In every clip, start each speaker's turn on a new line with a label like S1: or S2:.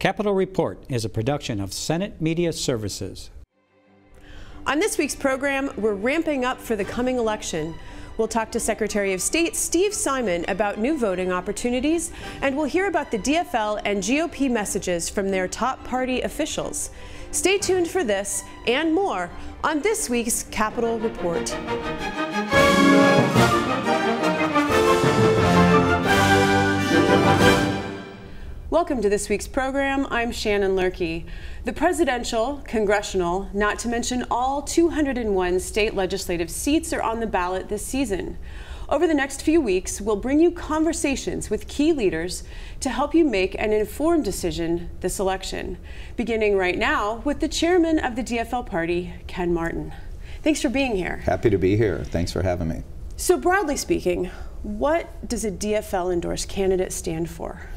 S1: Capitol Report is a production of Senate Media Services.
S2: On this week's program, we're ramping up for the coming election. We'll talk to Secretary of State Steve Simon about new voting opportunities, and we'll hear about the DFL and GOP messages from their top party officials. Stay tuned for this and more on this week's Capitol Report. Welcome to this week's program. I'm Shannon Loehrke. The presidential, congressional, not to mention all 201 state legislative seats are on the ballot this season. Over the next few weeks, we'll bring you conversations with key leaders to help you make an informed decision this election. Beginning right now with the chairman of the DFL party, Ken Martin. Thanks for being here.
S3: Happy to be here. Thanks for having me.
S2: So broadly speaking, what does a DFL endorsed candidate stand for?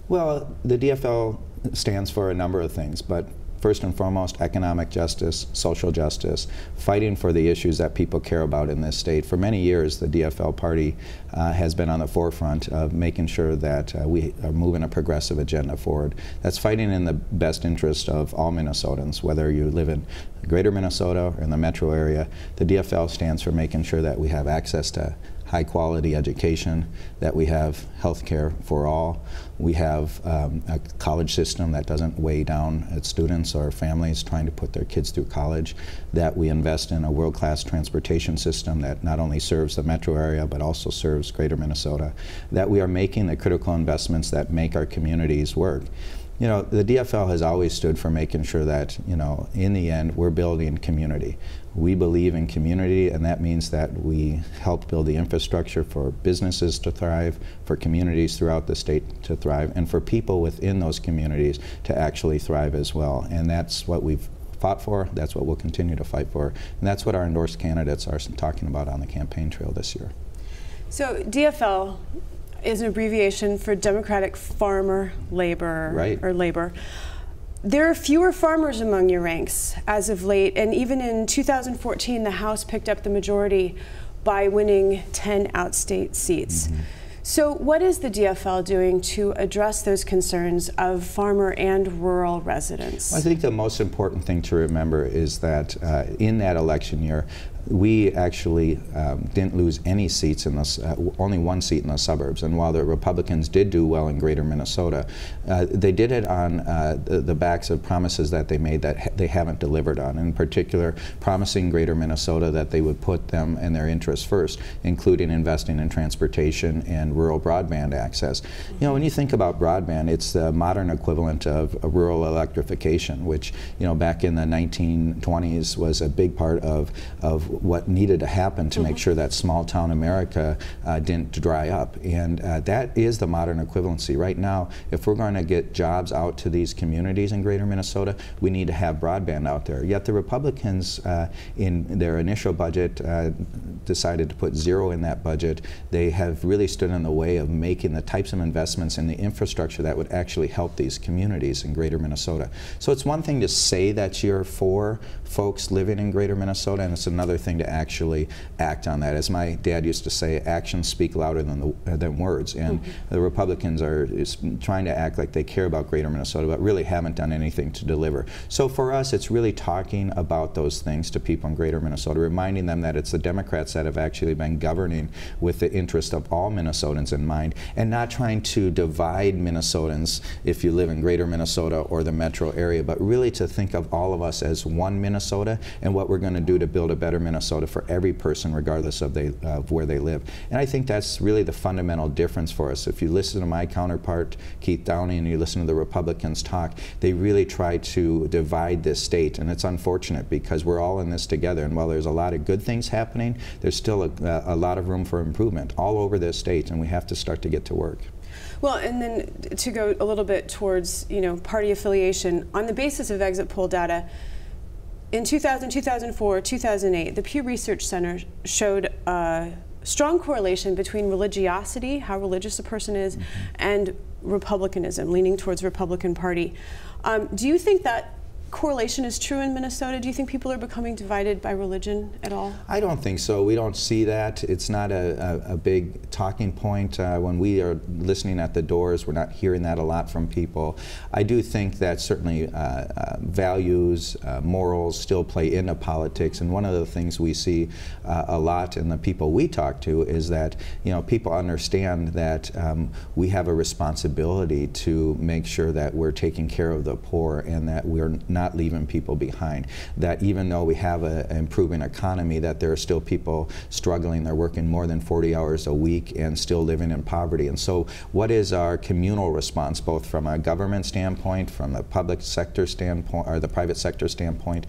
S3: Well, the DFL stands for a number of things, but first and foremost, economic justice, social justice, fighting for the issues that people care about in this state. For many years, the DFL party has been on the forefront of making sure that we are moving a progressive agenda forward. That's fighting in the best interest of all Minnesotans, whether you live in greater Minnesota or in the metro area. The DFL stands for making sure that we have access to high quality education, that we have health care for all. We have a college system that doesn't weigh down its students or families trying to put their kids through college, that we invest in a world-class transportation system that not only serves the metro area but also serves greater Minnesota, that we are making the critical investments that make our communities work. You know, the DFL has always stood for making sure that, you know, in the end, we're building community. We believe in community, and that means that we help build the infrastructure for businesses to thrive, for communities throughout the state to thrive, and for people within those communities to actually thrive as well. And that's what we've fought for, that's what we'll continue to fight for, and that's what our endorsed candidates are talking about on the campaign trail this year.
S2: So DFL is an abbreviation for Democratic Farmer Labor,
S3: right,
S2: or Labor. There are fewer farmers among your ranks as of late, and even in 2014, the House picked up the majority by winning 10 outstate seats. Mm-hmm. So what is the DFL doing to address those concerns of farmer and rural residents?
S3: I think the most important thing to remember is that in that election year, we actually didn't lose any seats in the, only one seat in the suburbs. And while the Republicans did do well in greater Minnesota, they did it on the backs of promises that they made that they haven't delivered on. In particular, promising greater Minnesota that they would put them and their interests first, including investing in transportation and rural broadband access. You know, when you think about broadband, it's the modern equivalent of rural electrification, which, you know, back in the 1920s was a big part of what needed to happen to make sure that small town America didn't dry up. And that is the modern equivalency. Right now, if we're going to get jobs out to these communities in greater Minnesota, we need to have broadband out there. Yet the Republicans, in their initial budget, decided to put zero in that budget. They have really stood in the way of making the types of investments in the infrastructure that would actually help these communities in greater Minnesota. So it's one thing to say that you're for folks living in greater Minnesota, and it's another thing to actually act on that. As my dad used to say, actions speak louder than words, and the Republicans are trying to act like they care about greater Minnesota, but really haven't done anything to deliver. So for us, it's really talking about those things to people in greater Minnesota, reminding them that it's the Democrats that have actually been governing with the interest of all Minnesotans in mind, and not trying to divide Minnesotans if you live in greater Minnesota or the metro area, but really to think of all of us as one Minnesota and what we're going to do to build a better Minnesota for every person, regardless of where they live. And I think that's really the fundamental difference for us. If you listen to my counterpart, Keith Downey, and you listen to the Republicans talk, they really try to divide this state, and it's unfortunate because we're all in this together. And while there's a lot of good things happening, there's still a lot of room for improvement all over this state, and we have to start to get to work.
S2: Well, and then to go a little bit towards, you know, party affiliation, on the basis of exit poll data, in 2000, 2004, 2008, the Pew Research Center showed a strong correlation between religiosity, how religious a person is, and republicanism, leaning towards Republican Party. Do you think that correlation is true in Minnesota? Do you think people are becoming divided by religion at all?
S3: I don't think so. We don't see that. It's not a big talking point. When we are listening at the doors, we're not hearing that a lot from people. I do think that certainly values, morals still play into politics, and one of the things we see a lot in the people we talk to is that, you know, people understand that we have a responsibility to make sure that we're taking care of the poor and that we're not leaving people behind. That even though we have an improving economy, that there are still people struggling. They're working more than 40 hours a week and still living in poverty. And so what is our communal response, both from a government standpoint, from the public sector standpoint, or the private sector standpoint,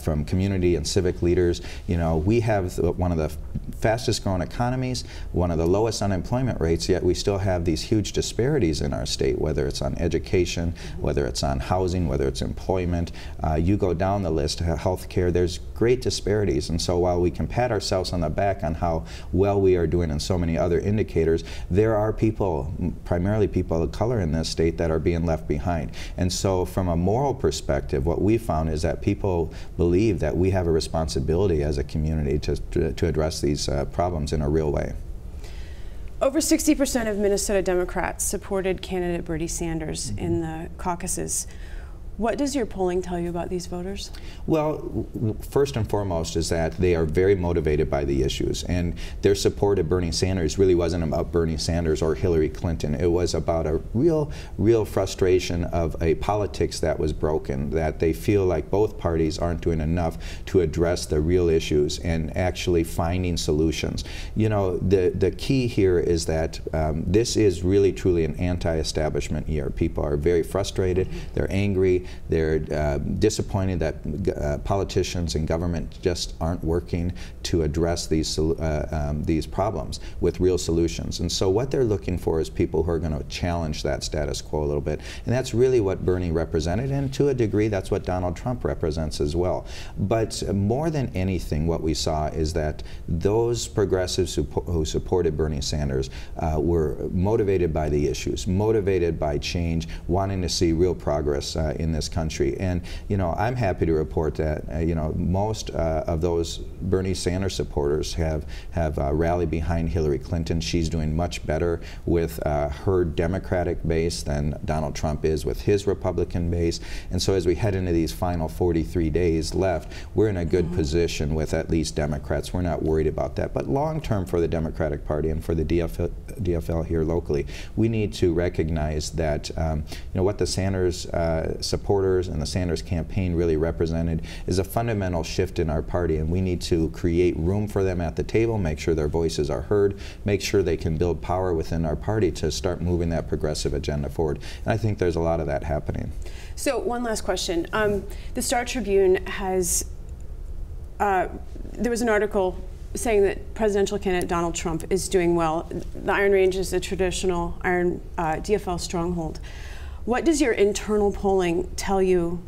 S3: from community and civic leaders? You know, we have one of the fastest growing economies, one of the lowest unemployment rates, yet we still have these huge disparities in our state, whether it's on education, whether it's on housing, whether it's employment. You go down the list, health care, there's great disparities. And so while we can pat ourselves on the back on how well we are doing in so many other indicators, there are people, primarily people of color in this state, that are being left behind. And so from a moral perspective, what we found is that people believe that we have a responsibility as a community to address these problems in a real way.
S2: Over 60% of Minnesota Democrats supported candidate Bernie Sanders in the caucuses. What does your polling tell you about these voters? Well,
S3: first and foremost is that they are very motivated by the issues, and their support of Bernie Sanders really wasn't about Bernie Sanders or Hillary Clinton. It was about a real frustration of a politics that was broken, that they feel like both parties aren't doing enough to address the real issues and actually finding solutions. You know, the key here is that this is really truly an anti-establishment year. People are very frustrated, they're angry, they're disappointed that politicians and government just aren't working to address these problems with real solutions. And so what they're looking for is people who are going to challenge that status quo a little bit. And that's really what Bernie represented, and to a degree that's what Donald Trump represents as well. But more than anything, what we saw is that those progressives who supported Bernie Sanders were motivated by the issues, motivated by change, wanting to see real progress in this country. And you know, I'm happy to report that you know, most of those Bernie Sanders supporters have rallied behind Hillary Clinton. She's doing much better with her Democratic base than Donald Trump is with his Republican base. And so as we head into these final 43 days left, we're in a good position with at least Democrats. We're not worried about that. But long term for the Democratic Party and for the DFL here locally, we need to recognize that you know, what the Sanders supporters and the Sanders campaign really represented is a fundamental shift in our party, and we need to create room for them at the table, make sure their voices are heard, make sure they can build power within our party to start moving that progressive agenda forward. And I think there's a lot of that happening.
S2: So one last question. The Star Tribune has, there was an article saying that presidential candidate Donald Trump is doing well. The Iron Range is a traditional DFL stronghold. What does your internal polling tell you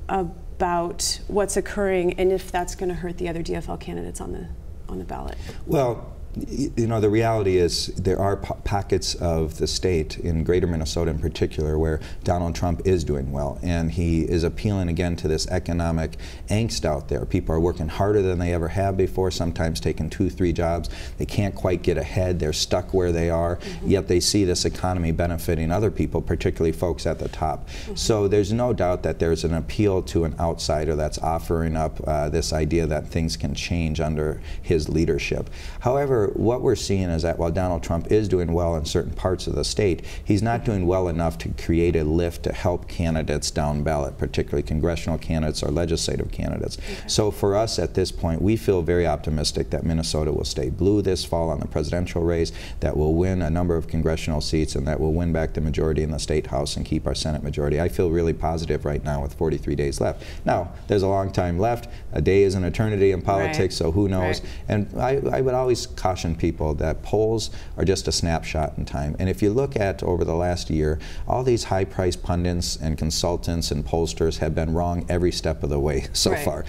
S2: about what's occurring, and if that's going to hurt the other DFL candidates on the ballot?
S3: Well, you know, the reality is there are pockets of the state, in greater Minnesota in particular, where Donald Trump is doing well, and he is appealing again to this economic angst out there. People are working harder than they ever have before, sometimes taking 2-3 jobs. They can't quite get ahead. They're stuck where they are, yet they see this economy benefiting other people, particularly folks at the top. So there's no doubt that there's an appeal to an outsider that's offering up this idea that things can change under his leadership. However, what we're seeing is that while Donald Trump is doing well in certain parts of the state, he's not doing well enough to create a lift to help candidates down ballot, particularly congressional candidates or legislative candidates. So for us at this point, we feel very optimistic that Minnesota will stay blue this fall on the presidential race, that will win a number of congressional seats, and that will win back the majority in the state house and keep our Senate majority. I feel really positive right now with 43 days left. Now, there's a long time left. A day is an eternity in politics, so who knows? And I would always caution people that polls are just a snapshot in time. And if you look at over the last year, all these high-priced pundits and consultants and pollsters have been wrong every step of the way so far.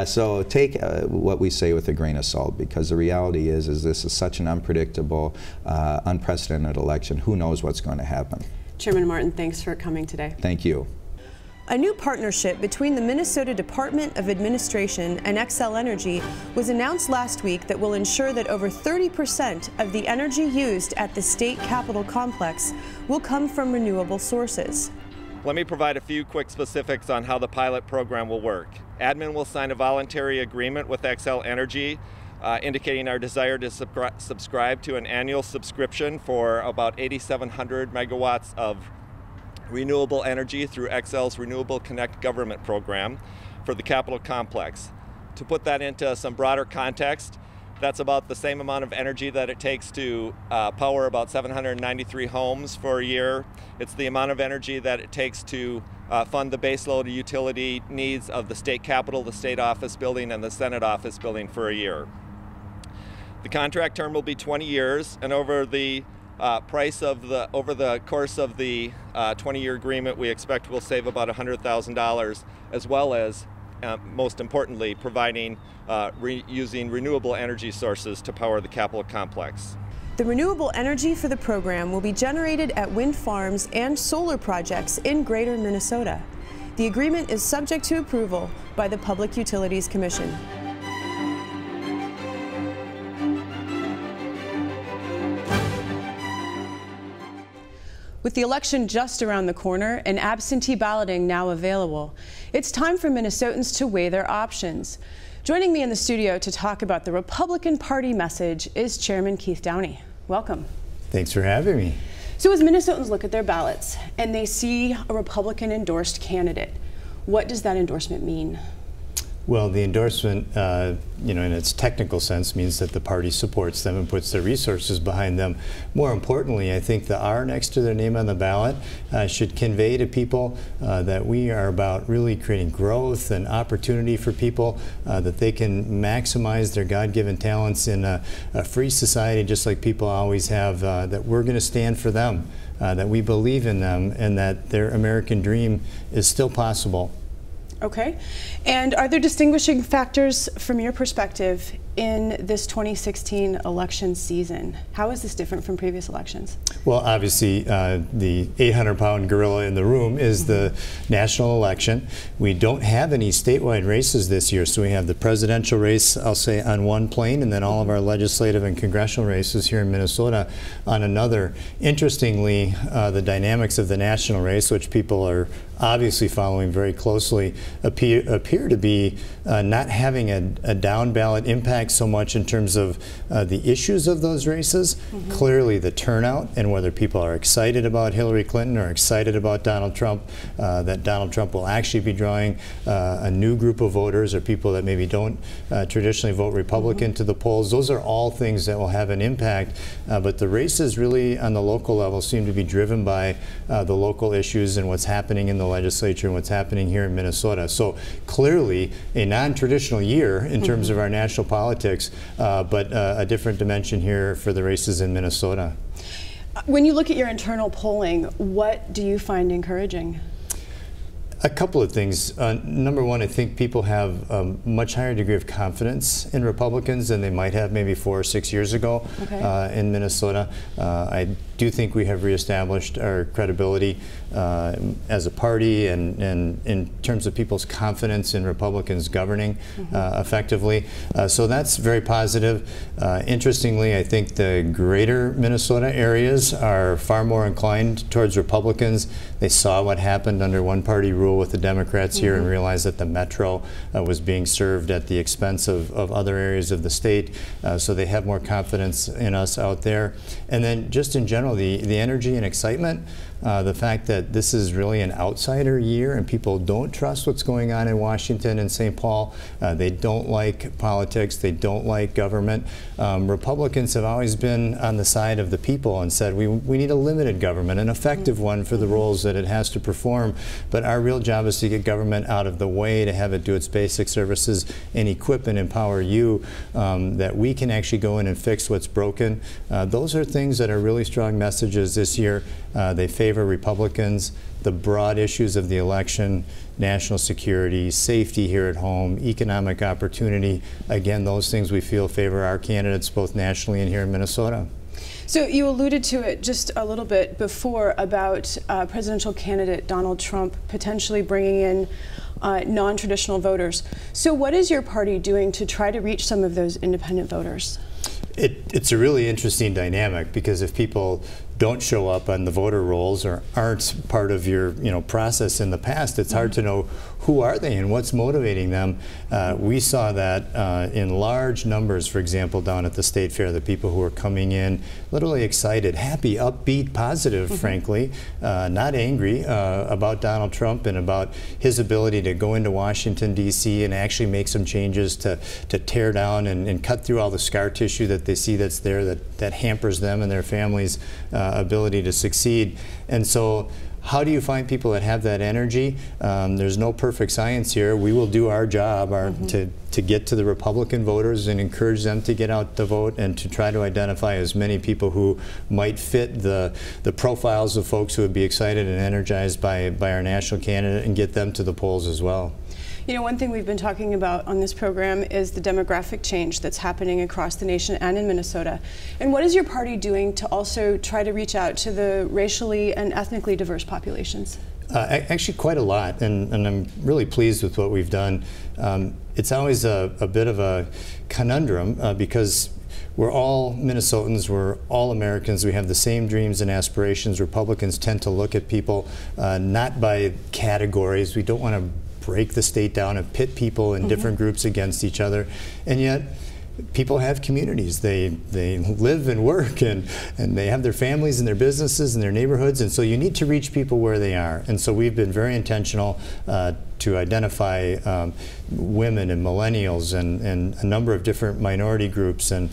S3: So take what we say with a grain of salt, because the reality is this is such an unpredictable, unprecedented election. Who knows what's going to happen?
S2: Chairman Martin, thanks for coming today.
S3: Thank you.
S2: A new partnership between the Minnesota Department of Administration and Xcel Energy was announced last week that will ensure that over 30% of the energy used at the state capitol complex will come from renewable sources.
S4: Let me provide a few quick specifics on how the pilot program will work. Admin will sign a voluntary agreement with Xcel Energy indicating our desire to subscribe to an annual subscription for about 8,700 megawatts of renewable energy through Xcel's Renewable Connect government program for the Capitol complex. To put that into some broader context, that's about the same amount of energy that it takes to power about 793 homes for a year. It's the amount of energy that it takes to fund the baseload utility needs of the state capitol, the state office building, and the Senate office building for a year. The contract term will be 20 years, and over the course of the 20-year agreement, we expect we'll save about $100,000, as well as, most importantly, providing using renewable energy sources to power the Capitol complex.
S2: The renewable energy for the program will be generated at wind farms and solar projects in greater Minnesota. The agreement is subject to approval by the Public Utilities Commission. With the election just around the corner and absentee balloting now available, it's time for Minnesotans to weigh their options. Joining me in the studio to talk about the Republican Party message is Chairman Keith Downey. Welcome.
S5: Thanks for having me.
S2: So as Minnesotans look at their ballots and they see a Republican-endorsed candidate, what does that endorsement mean?
S5: Well, the endorsement, in its technical sense, means that the party supports them and puts their resources behind them. More importantly, I think the R next to their name on the ballot should convey to people that we are about really creating growth and opportunity for people, that they can maximize their God-given talents in a free society, just like people always have, that we're going to stand for them, that we believe in them, and that their American dream is still possible.
S2: Okay. And are there distinguishing factors from your perspective in this 2016 election season? How is this different from previous elections?
S5: Well, obviously, the 800-pound gorilla in the room is the national election. We don't have any statewide races this year, so we have the presidential race, I'll say, on one plane, and then all of our legislative and congressional races here in Minnesota on another. Interestingly, the dynamics of the national race, which people are obviously following very closely, appear to be not having a down ballot impact so much in terms of the issues of those races. Clearly the turnout and whether people are excited about Hillary Clinton or excited about Donald Trump, that Donald Trump will actually be drawing a new group of voters or people that maybe don't traditionally vote Republican to the polls. Those are all things that will have an impact, but the races really on the local level seem to be driven by the local issues and what's happening in the legislature and what's happening here in Minnesota. So clearly a non-traditional year in terms of our national politics, but a different dimension here for the races in Minnesota.
S2: When you look at your internal polling, what do you find encouraging?
S5: A couple of things. Number one, I think people have a much higher degree of confidence in Republicans than they might have maybe 4 or 6 years ago in Minnesota. I do think we have reestablished our credibility as a party and in terms of people's confidence in Republicans governing effectively. So that's very positive. Interestingly, I think the greater Minnesota areas are far more inclined towards Republicans. They saw what happened under one-party rule with the Democrats here and realized that the metro was being served at the expense of other areas of the state. So they have more confidence in us out there. And then just in general, the energy and excitement, the fact that this is really an outsider year and people don't trust what's going on in Washington and St. Paul. They don't like politics. They don't like government. Republicans have always been on the side of the people and said we need a limited government, an effective one for the roles that it has to perform. But our real job is to get government out of the way, to have it do its basic services and equip and empower you, that we can actually go in and fix what's broken. Those are things that are really strong messages this year. They favor Republicans. The broad issues of the election, national security, safety here at home, economic opportunity, again, those things we feel favor our candidates both nationally and here in Minnesota.
S2: So you alluded to it just a little bit before about presidential candidate Donald Trump potentially bringing in non-traditional voters. So what is your party doing to try to reach some of those independent voters?
S5: It's a really interesting dynamic, because if people don't show up on the voter rolls or aren't part of your process in the past, it's hard to know who are they and what's motivating them. We saw that in large numbers, for example, down at the state fair, the people who were coming in literally excited, happy, upbeat, positive, frankly, not angry about Donald Trump and about his ability to go into Washington, D.C. and actually make some changes to tear down and cut through all the scar tissue that they see that's there that hampers them and their families' ability to succeed. And so how do you find people that have that energy? There's no perfect science here. We will do our job to get to the Republican voters and encourage them to get out to vote, and to try to identify as many people who might fit the profiles of folks who would be excited and energized by our national candidate, and get them to the polls as well.
S2: You know, one thing we've been talking about on this program is the demographic change that's happening across the nation and in Minnesota. And what is your party doing to also try to reach out to the racially and ethnically diverse populations?
S5: Actually quite a lot, and I'm really pleased with what we've done. It's always a bit of a conundrum because we're all Minnesotans, we're all Americans, we have the same dreams and aspirations. Republicans tend to look at people not by categories. We don't want to break the state down and pit people in different groups against each other, and yet people have communities. They live and work, and they have their families and their businesses and their neighborhoods, and so you need to reach people where they are. And so we've been very intentional to identify women and millennials and a number of different minority groups and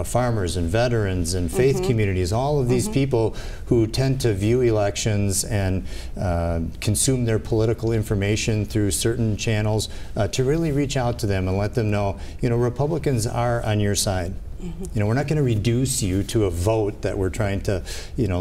S5: farmers and veterans and faith communities, all of these people who tend to view elections and consume their political information through certain channels, to really reach out to them and let them know, Republicans are on your side. We're not going to reduce you to a vote that we're trying to,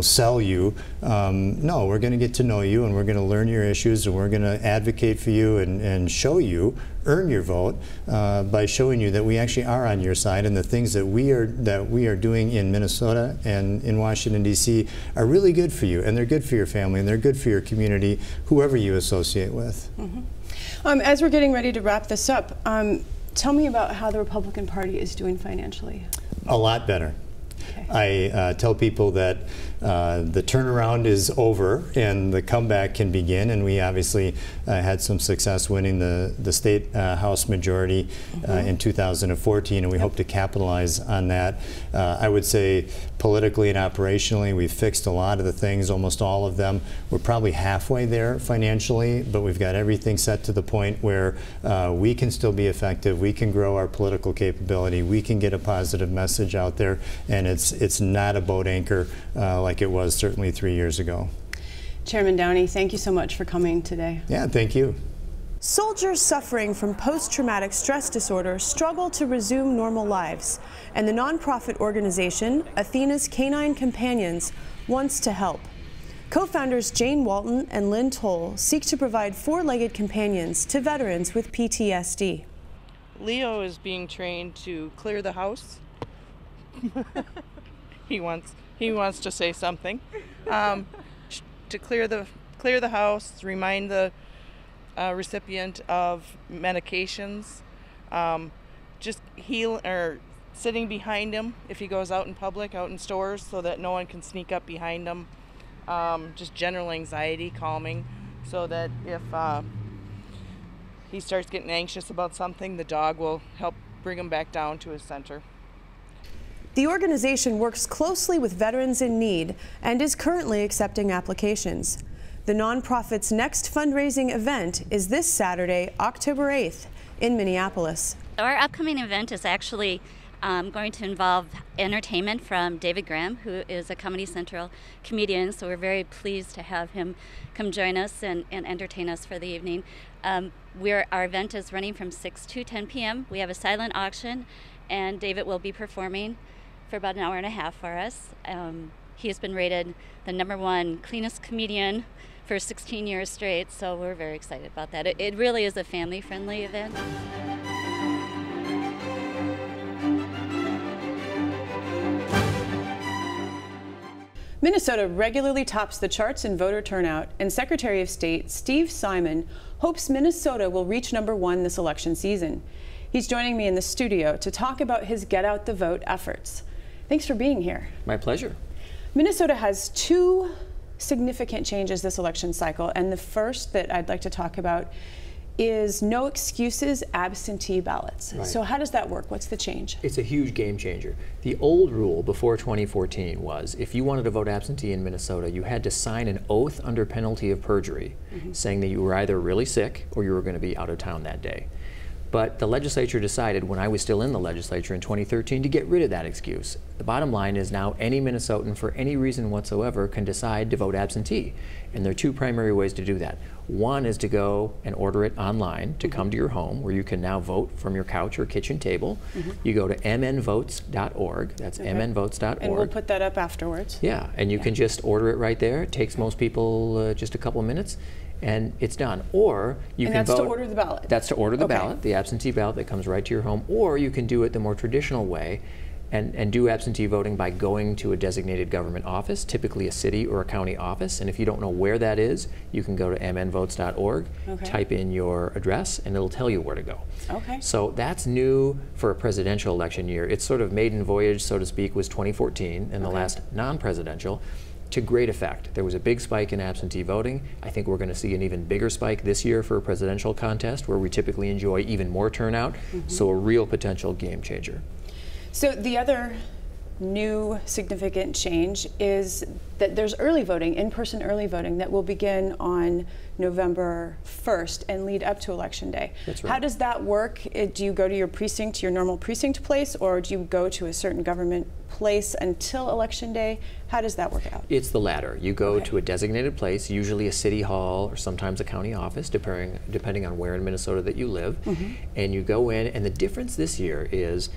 S5: sell you. No, we're going to get to know you, and we're going to learn your issues, and we're going to advocate for you and show you, earn your vote by showing you that we actually are on your side, and the things that we are doing in Minnesota and in Washington, D.C. are really good for you, and they're good for your family, and they're good for your community, whoever you associate with.
S2: As we're getting ready to wrap this up, tell me about how the Republican Party is doing financially.
S5: A lot better. Okay. I tell people that the turnaround is over and the comeback can begin, and we obviously had some success winning the state House majority in 2014, and we hope to capitalize on that. I would say politically and operationally, we've fixed a lot of the things, almost all of them. We're probably halfway there financially, but we've got everything set to the point where we can still be effective, we can grow our political capability, we can get a positive message out there, and it's not a boat anchor like it was certainly 3 years ago.
S2: Chairman Downey, thank you so much for coming today.
S5: Yeah, thank you.
S2: Soldiers suffering from post-traumatic stress disorder struggle to resume normal lives, and the nonprofit organization Athena's Canine Companions wants to help. Co-founders Jane Walton and Lynn Toll seek to provide four-legged companions to veterans with PTSD.
S6: Leo is being trained to clear the house. He wants to say something. To clear the house, remind the recipient of medications, just heal or sitting behind him if he goes out in public, out in stores, so that no one can sneak up behind him. Just general anxiety calming, so that if he starts getting anxious about something, the dog will help bring him back down to his center.
S2: The organization works closely with veterans in need and is currently accepting applications. The nonprofit's next fundraising event is this Saturday, October 8th, in Minneapolis.
S7: Our upcoming event is actually going to involve entertainment from David Graham, who is a Comedy Central comedian, so we're very pleased to have him come join us and entertain us for the evening. Our event is running from 6 to 10 p.m. We have a silent auction, and David will be performing for about an hour and a half for us. He has been rated the #1 cleanest comedian for 16 years straight, so we're very excited about that. It really is a family-friendly event.
S2: Minnesota regularly tops the charts in voter turnout, and Secretary of State Steve Simon hopes Minnesota will reach #1 this election season. He's joining me in the studio to talk about his Get Out the Vote efforts. Thanks for being here.
S8: My pleasure.
S2: Minnesota has two significant changes this election cycle, and the first that I'd like to talk about is no excuses absentee ballots.
S8: Right.
S2: So how does that work? What's the change?
S8: It's a huge game changer. The old rule before 2014 was if you wanted to vote absentee in Minnesota, you had to sign an oath under penalty of perjury saying that you were either really sick or you were going to be out of town that day. But the legislature decided, when I was still in the legislature in 2013, to get rid of that excuse. The bottom line is now any Minnesotan, for any reason whatsoever, can decide to vote absentee. And there are two primary ways to do that. One is to go and order it online, to come to your home, where you can now vote from your couch or kitchen table. You go to mnvotes.org. That's mnvotes.org.
S2: And we'll put that up afterwards.
S8: Yeah, and you can just order it right there. It takes most people just a couple of minutes, and it's done. Or you can vote.
S2: And that's to order the ballot.
S8: That's to order the ballot, the absentee ballot that comes right to your home. Or you can do it the more traditional way and do absentee voting by going to a designated government office, typically a city or a county office. And if you don't know where that is, you can go to mnvotes.org, type in your address, and it'll tell you where to go. So that's new for a presidential election year. Its sort of maiden voyage, so to speak, was 2014, and the last non-presidential, to great effect. There was a big spike in absentee voting. I think we're going to see an even bigger spike this year for a presidential contest, where we typically enjoy even more turnout. So a real potential game changer.
S2: So the other new significant change is that there's early voting, in-person early voting, that will begin on November 1st and lead up to Election Day.
S8: That's right.
S2: How does that work? Do you go to your precinct, your normal precinct place, or do you go to a certain government place until Election Day? How does that work out?
S8: It's the latter. You go to a designated place, usually a city hall or sometimes a county office, depending on where in Minnesota that you live, and you go in, and the difference this year is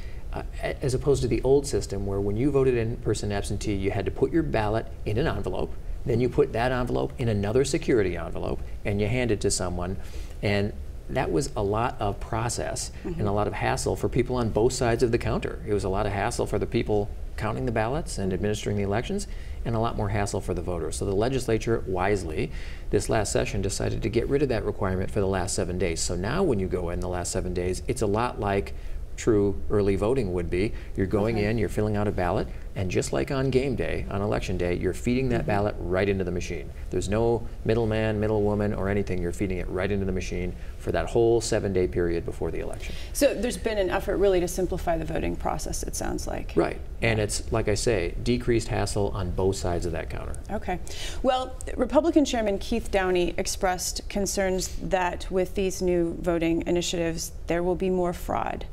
S8: as opposed to the old system where when you voted in-person absentee, you had to put your ballot in an envelope, then you put that envelope in another security envelope, and you hand it to someone. And that was a lot of process and a lot of hassle for people on both sides of the counter. It was a lot of hassle for the people counting the ballots and administering the elections, and a lot more hassle for the voters. So the legislature, wisely, this last session decided to get rid of that requirement for the last 7 days. So now when you go in the last 7 days, it's a lot like true early voting would be. You're going in, you're filling out a ballot, and just like on game day, on election day, you're feeding that ballot right into the machine. There's no middleman, middlewoman, or anything. You're feeding it right into the machine for that whole 7-day period before the election.
S2: So there's been an effort really to simplify the voting process, it sounds like.
S8: Right, and it's, like I say, decreased hassle on both sides of that counter.
S2: Okay. Well, Republican Chairman Keith Downey expressed concerns that with these new voting initiatives, there will be more fraud.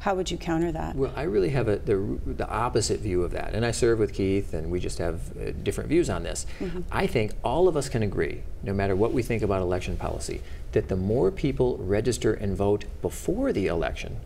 S2: How would you counter that?
S8: Well, I really have the opposite view of that. And I serve with Keith, and we just have different views on this. I think all of us can agree, no matter what we think about election policy, that the more people register and vote before the election,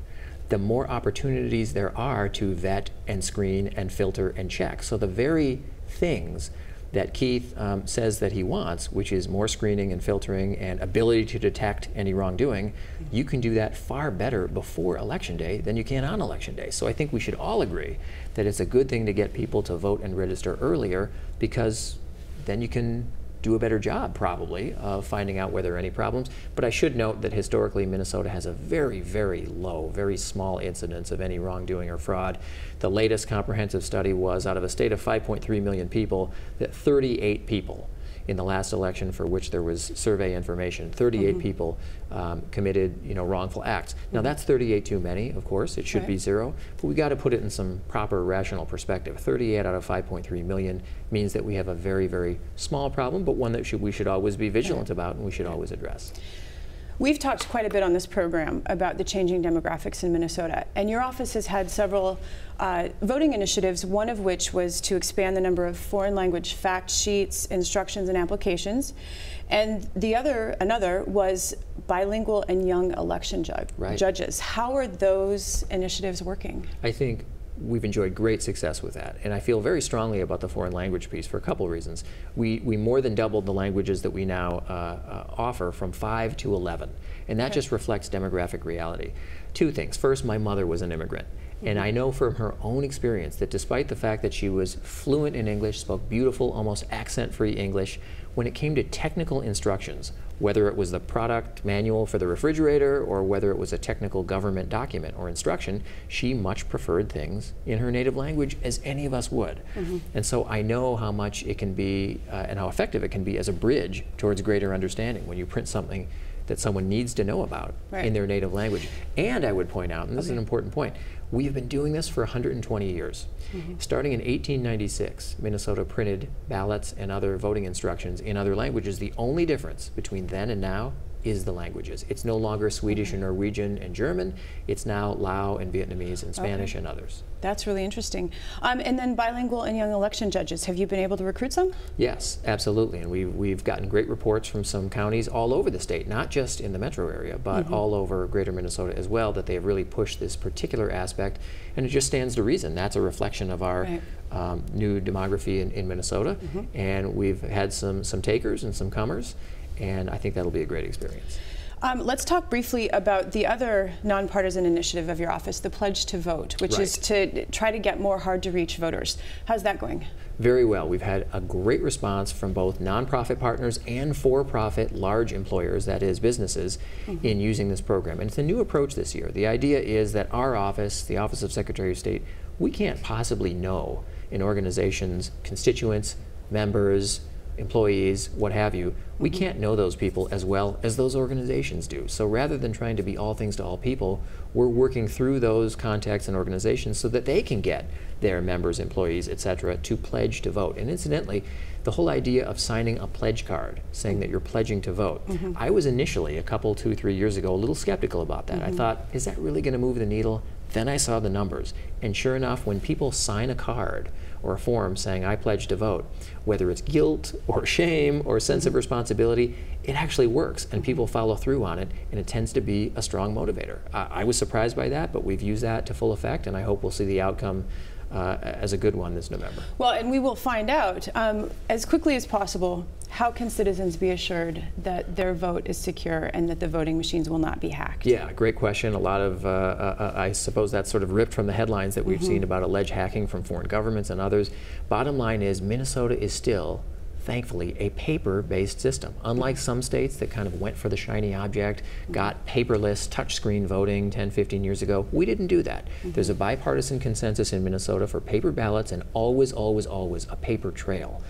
S8: the more opportunities there are to vet and screen and filter and check. So the very things that Keith says that he wants, which is more screening and filtering and ability to detect any wrongdoing, you can do that far better before Election Day than you can on Election Day. So I think we should all agree that it's a good thing to get people to vote and register earlier, because then you can do a better job, probably, of finding out where there are any problems. But I should note that historically Minnesota has a very, very low, very small incidence of any wrongdoing or fraud. The latest comprehensive study was out of a state of 5.3 million people, that 38 people in the last election for which there was survey information, 38 people committed, wrongful acts. Now that's 38 too many, of course. It should be 0, but we got to put it in some proper rational perspective. 38 out of 5.3 million means that we have a very, very small problem, but one that we should always be vigilant about and we should always address.
S2: We've talked quite a bit on this program about the changing demographics in Minnesota, and your office has had several voting initiatives, one of which was to expand the number of foreign language fact sheets, instructions, and applications. And another was bilingual and young election judges. How are those initiatives working?
S8: I think we've enjoyed great success with that, and I feel very strongly about the foreign language piece for a couple of reasons. We more than doubled the languages that we now offer from 5 to 11, and that just reflects demographic reality. Two things. First, my mother was an immigrant, And I know from her own experience that despite the fact that she was fluent in English, spoke beautiful, almost accent-free English, when it came to technical instructions, whether it was the product manual for the refrigerator or whether it was a technical government document or instruction, she much preferred things in her native language as any of us would. And so I know how much it can be and how effective it can be as a bridge towards greater understanding when you print something that someone needs to know about in their native language. And I would point out, and this is an important point, we have been doing this for 120 years. Starting in 1896, Minnesota printed ballots and other voting instructions in other languages. The only difference between then and now is the languages. It's no longer Swedish and Norwegian and German. It's now Lao and Vietnamese and Spanish and others.
S2: That's really interesting. And then bilingual and young election judges, have you been able to recruit some?
S8: Yes, absolutely. And we've gotten great reports from some counties all over the state, not just in the metro area, but all over greater Minnesota as well, that they have really pushed this particular aspect. And it just stands to reason. That's a reflection of our new demography in Minnesota. And we've had some takers and some comers. And I think that'll be a great experience.
S2: Let's talk briefly about the other nonpartisan initiative of your office, the Pledge to Vote, which is to try to get more hard-to-reach voters. How's that going?
S8: Very well. We've had a great response from both nonprofit partners and for-profit large employers, that is businesses, in using this program. And it's a new approach this year. The idea is that our office, the Office of Secretary of State, we can't possibly know an organization's constituents, members, employees, what have you. We can't know those people as well as those organizations do. So rather than trying to be all things to all people, we're working through those contacts and organizations so that they can get their members, employees, etc., to pledge to vote. And incidentally, the whole idea of signing a pledge card, saying that you're pledging to vote, I was initially, a couple, 2, 3 years ago, a little skeptical about that. I thought, is that really going to move the needle? Then I saw the numbers. And sure enough, when people sign a card or a form saying, I pledge to vote, whether it's guilt or shame or sense of responsibility, it actually works and people follow through on it, and it tends to be a strong motivator. I was surprised by that, but we've used that to full effect, and I hope we'll see the outcome as a good one this November.
S2: Well, and we will find out as quickly as possible. How can citizens be assured that their vote is secure and that the voting machines will not be hacked?
S8: Yeah, great question. A lot of, I suppose that's sort of ripped from the headlines that we've seen about alleged hacking from foreign governments and others. Bottom line is Minnesota is still, thankfully, a paper-based system. Unlike some states that kind of went for the shiny object, got paperless touchscreen voting 10, 15 years ago, we didn't do that. There's a bipartisan consensus in Minnesota for paper ballots and always, always, always a paper trail.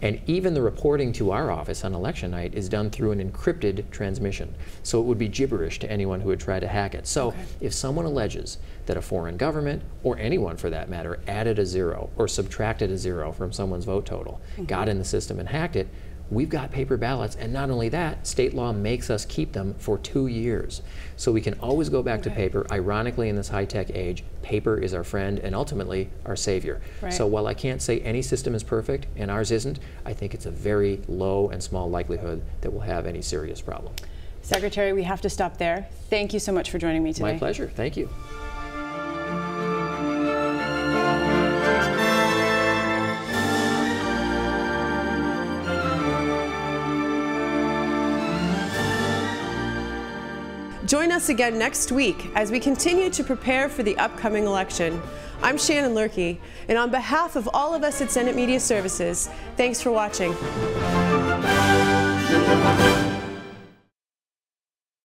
S8: And even the reporting to our office on election night is done through an encrypted transmission. So it would be gibberish to anyone who would try to hack it. So if someone alleges that a foreign government, or anyone for that matter, added a 0 or subtracted a 0 from someone's vote total, got in the system and hacked it, we've got paper ballots, and not only that, state law makes us keep them for 2 years. So we can always go back to paper. Ironically, in this high-tech age, paper is our friend and ultimately our savior. So while I can't say any system is perfect, and ours isn't, I think it's a very low and small likelihood that we'll have any serious problem.
S2: Secretary, we have to stop there. Thank you so much for joining me today.
S8: My pleasure. Thank you.
S2: Join us again next week as we continue to prepare for the upcoming election. I'm Shannon Loehrke, and on behalf of all of us at Senate Media Services, thanks for watching.